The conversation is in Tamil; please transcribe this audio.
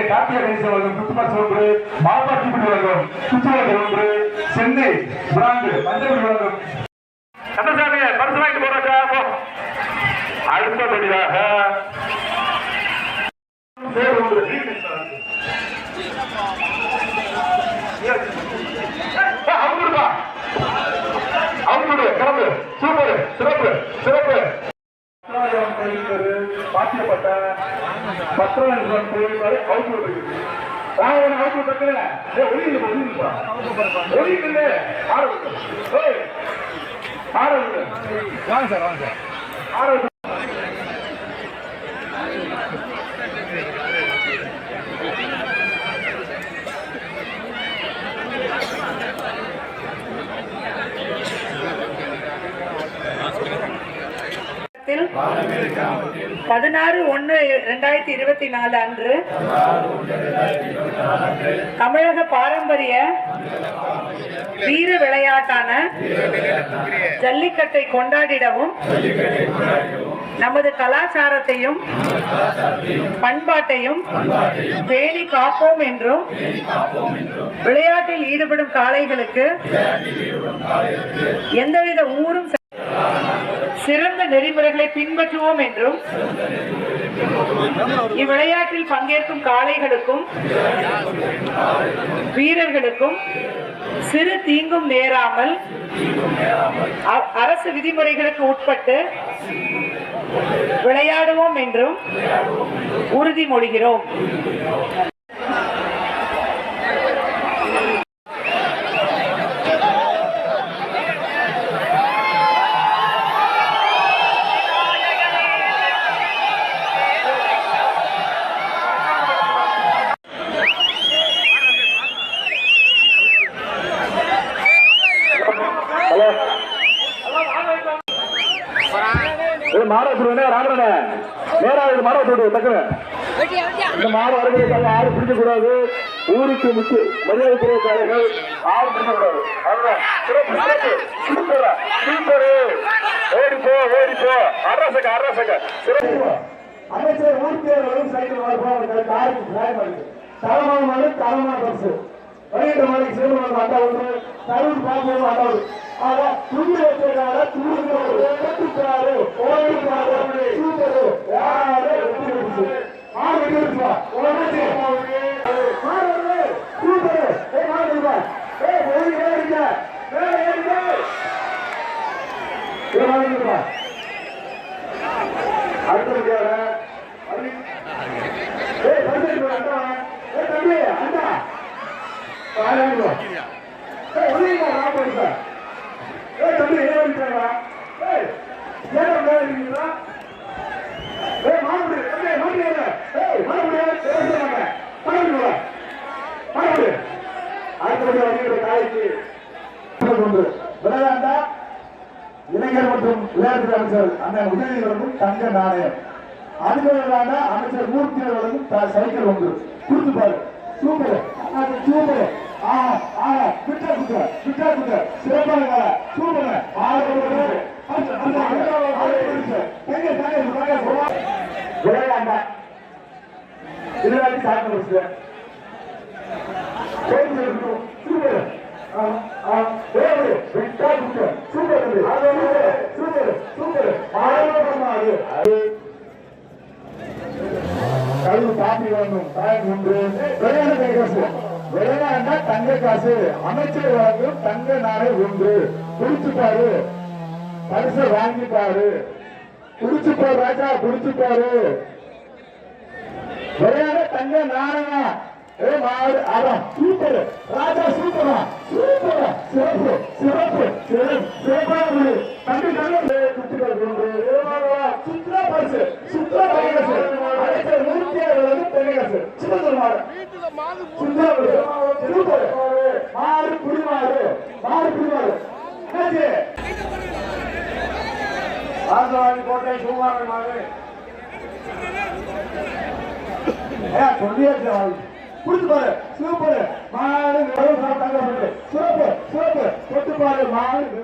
கார்த்திகை கணேசன் வழங்கும் குத்துமஸ் ஒன்று, மாப்பாட்டிப்படி வழங்கும் குத்துவலகர் ஒன்று, சென்னை பிராண்டு மஞ்சள் வழங்கும் கந்தசாமி பரிசு வாங்கிட்டு போறாங்க. அடுத்தபடியாக கிளம்பு சூப்பர் சிறப்பு சிறப்பு பாத்தியப்பட்ட பத்திரம் அவுட் வாங்க சார் வாங்க சார். கிராமத்தில் 16/1/2024 அன்று தமிழக பாரம்பரிய வீர விளையாட்டான ஜல்லிக்கட்டை கொண்டாடிடவும் நமது கலாச்சாரத்தையும் பண்பாட்டையும் பேணி காப்போம் என்றும் விளையாட்டில் ஈடுபடும் காளைகளுக்கு எந்தவித ஊரும் சிறந்த நெறிமுறைகளை பின்பற்றுவோம் என்றும் இவ்விளையாட்டில் பங்கேற்கும் காளைகளுக்கும் வீரர்களுக்கும் சிறு தீங்கும் நேராமல் அரசு விதிமுறைகளுக்கு உட்பட்டு விளையாடுவோம் என்றும் உறுதிமொழிகிறோம். யாரும் பிடிக்கக்கூடாது. ஊருக்கு முக்கிய மரியாதை குறைக்காரர்கள் யாரும் பிடிக்கக்கூடாது. ஓடிப்போ ஓடிப்போ அரசக அரசக அமைச்சர் ஊர்த்தியர்களும் சைக்கிள் தரமான தரமான பரிசு வழிகிட்ட மாதிரி சிறுவர்கள் அண்டா ஒன்று தருண் பாப்போம் அண்டா துணி வச்சிருக்காரு துணிக்காரு ஓடிப்பாரு சூப்பரு யாரு விளையாண்டா இளைஞர் மற்றும் விளையாட்டு அமைச்சர் அந்த உதவிகளுக்கும் தங்க நாணயம். அதுக்கு விளையாண்டா அமைச்சர் மூர்த்திகளுக்கும் சைக்கிள் ஒன்று கொடுத்துப்பாரு. சூப்பர் சூப்பர் விட்டா குத்த சிறப்பாக சூப்பர் விளையாண்டா விளையாட்டு சாப்பிட்டு சூப்பர் விளையாண்டா தங்க காசு அமைச்சர் வழங்கும் தங்க நாளை ஒன்று குடிச்சுப்பாரு பரிசை வாங்கிப்பாரு குடிச்சுப்பாரு ராஜா குடிச்சுப்பாரு விளையாட தங்க நாணயா சூப்பர் ராஜா சூப்பரா சூப்பரா சிறப்பு சிறப்பு சிறப்பான சுற்றுலா பரிசு சுற்றுலா அமைச்சர் மூர்த்தியாளர்களுக்கு தென்னகாசு சிவசல்மாறு சுற்றுலா சூப்பர் மாறு குடிமாறு ராஜவாணி கோட்டை சூமாறு மாறு சொல்லியாச்சு புடிச்சு பாரு சூப்பர் மாடு சிறப்பு சிறப்பு தொட்டு பாரு மாடு